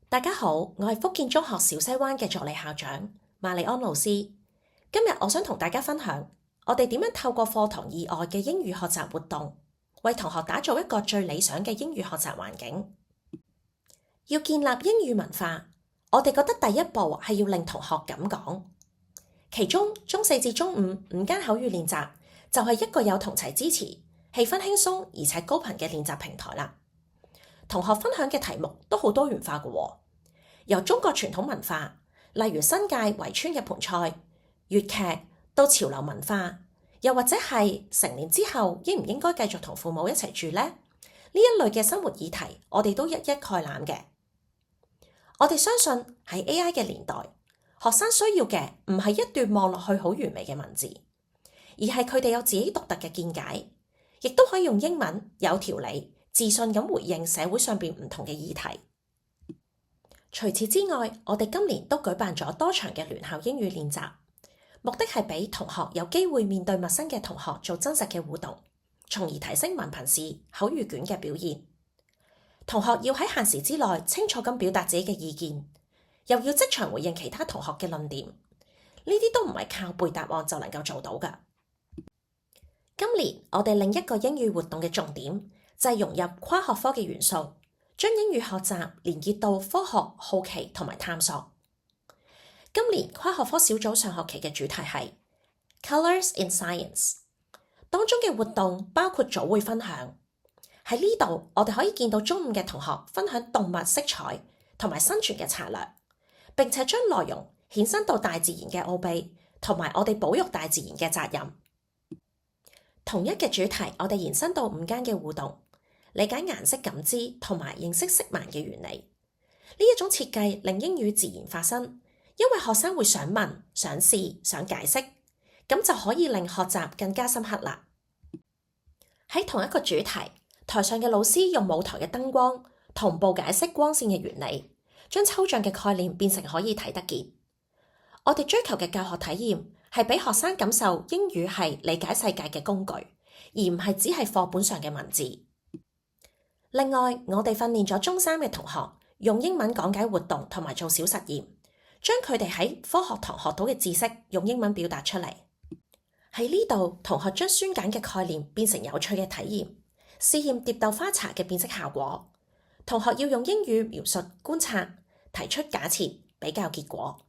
大家好，我係福建中學小西灣嘅助理校長馬利安老師。今日我想同大家分享，我哋點樣透過課堂以外嘅英語學習活動，為同學打造一個最理想嘅英語學習環境。要建立英語文化，我哋覺得第一步係要令同學敢講。其中中四至中五午間口語練習就係一個有同齊支持、氣氛輕鬆而且高頻嘅練習平台啦。同學分享嘅題目都好多元化嘅喎，由中國傳統文化，例如新界圍村嘅盆菜、粵劇，到潮流文化，又或者係成年之後應唔應該繼續同父母一齊住呢？呢一類嘅生活議題，我哋都一一概覽嘅。我哋相信喺 AI 嘅年代，學生需要嘅唔係一段望落去好完美嘅文字，而係佢哋有自己獨特嘅見解，亦都可以用英文有條理、自信咁回應社會上邊唔同嘅議題。除此之外，我哋今年都舉辦咗多場嘅聯校英語練習，目的係俾同學有機會面對陌生嘅同學做真實嘅互動，從而提升文憑試口語卷嘅表現。同學要喺限時之內清楚咁表達自己嘅意見，又要即場回應其他同學嘅論點，呢啲都唔係靠背答案就能夠做到㗎。今年我哋另一個英語活動嘅重點就係融入跨學科嘅元素，將英語學習連結到科學、好奇同埋探索。今年跨學科小組上學期嘅主題係 Colors in Science， 當中嘅活動包括組會分享。喺呢度，我哋可以見到中五嘅同學分享動物色彩同埋生存嘅策略，並且將內容衍生到大自然嘅奧秘同埋我哋保育大自然嘅責任。同一嘅主題，我哋延伸到午間嘅互動，理解顏色感知同埋認識色盲嘅原理。呢一種設計令英語自然發生，因為學生會想問、想試、想解釋，咁就可以令學習更加深刻啦。喺同一個主題，台上嘅老師用舞台嘅燈光同步解釋光線嘅原理，將抽象嘅概念變成可以睇得見。我哋追求嘅教學體驗係俾學生感受英語係理解世界嘅工具，而唔係只係課本上嘅文字。另外，我哋訓練咗中三嘅同學用英文講解活動同埋做小實驗，將佢哋喺科學堂學到嘅知識用英文表達出嚟。喺呢度，同學將酸鹼嘅概念變成有趣嘅體驗，試驗蝶豆花茶嘅變色效果。同學要用英語描述觀察，提出假設，比較結果。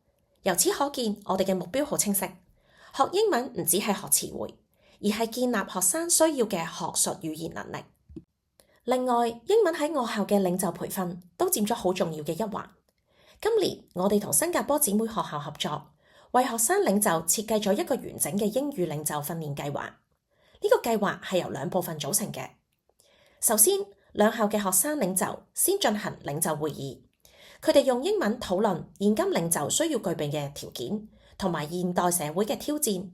由此可見，我哋嘅目標好清晰。學英文唔只係學詞彙，而係建立學生需要嘅學術語言能力。另外，英文喺我校嘅領袖培訓都佔咗好重要嘅一環。今年我哋同新加坡姊妹學校合作，為學生領袖設計咗一個完整嘅英語領袖訓練計劃。呢個計劃係由2部分組成嘅。首先，兩校嘅學生領袖先進行領袖會議，佢哋用英文討論現今領袖需要具備嘅條件同埋現代社會嘅挑戰。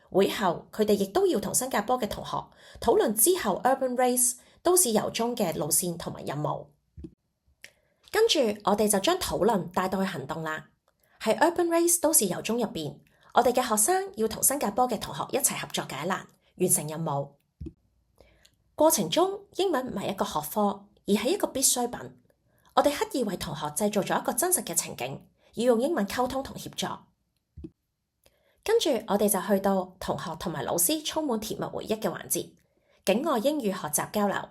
會後，佢哋亦都要同新加坡嘅同學討論之後 Urban Race 都市遊蹤嘅路線同埋任務。跟住，我哋就將討論帶到去行動啦。喺 Urban Race 都市遊蹤入邊，我哋嘅學生要同新加坡嘅同學一齊合作解難，完成任務。過程中，英文唔係一個學科，而係一個必需品。我哋刻意為同學製造咗一個真實嘅情景，要用英文溝通同協作。跟住，我哋就去到同學同埋老師充滿甜蜜回憶嘅環節——境外英語學習交流。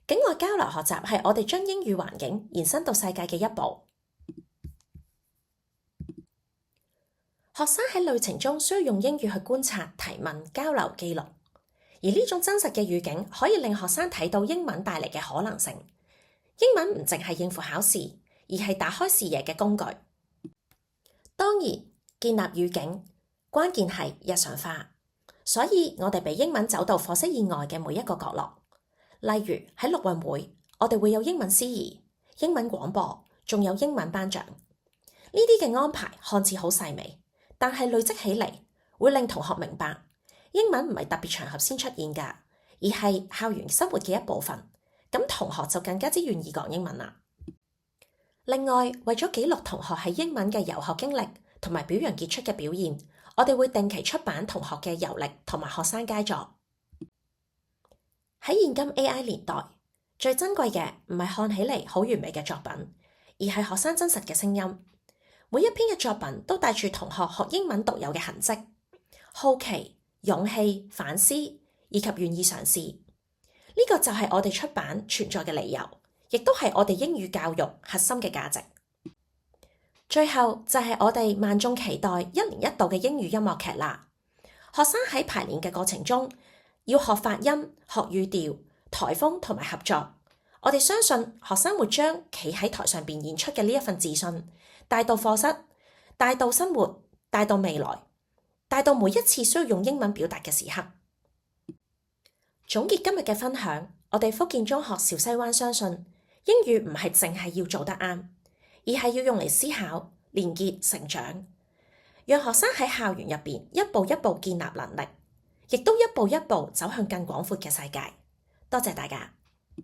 境外交流學習係我哋將英語環境延伸到世界嘅一步。學生喺旅程中需要用英語去觀察、提問、交流、記錄，而呢種真實嘅語境可以令學生睇到英文帶嚟嘅可能性。英文唔淨係應付考試，而係打開視野嘅工具。當然，建立語境關鍵係日常化，所以我哋俾英文走到課室以外嘅每一個角落。例如喺陸運會，我哋會有英文司儀、英文廣播，仲有英文頒獎。呢啲嘅安排看似好細微，但係累積起嚟會令同學明白，英文唔係特別場合先出現㗎，而係校園生活嘅一部分。咁同學就更加之願意講英文啦。另外，為咗記錄同學喺英文嘅遊學經歷同埋表揚傑出嘅表現，我哋會定期出版同學嘅遊歷同埋學生佳作。喺現今 AI 年代，最珍貴嘅唔係看起嚟好完美嘅作品，而而係學生真實嘅聲音。每一篇嘅作品都帶住同學學英文獨有嘅痕跡，好奇、勇氣、反思以及願意嘗試。呢個就係我哋出版存在嘅理由，亦都係我哋英語教育核心嘅價值。最後就係我哋萬眾期待一年一度嘅英語音樂劇啦。學生喺排練嘅過程中，要學發音、學語調、台風同埋合作。我哋相信學生會將企喺台上邊演出嘅呢一份自信帶到課室，帶到生活，帶到未來，帶到每一次需要用英文表達嘅時刻。總結今日嘅分享，我哋福建中學小西灣相信英語唔係淨係要做得啱，而係要用嚟思考、連結、成長，讓學生喺校園入邊一步一步建立能力，亦都一步一步走向更廣闊嘅世界。多謝大家。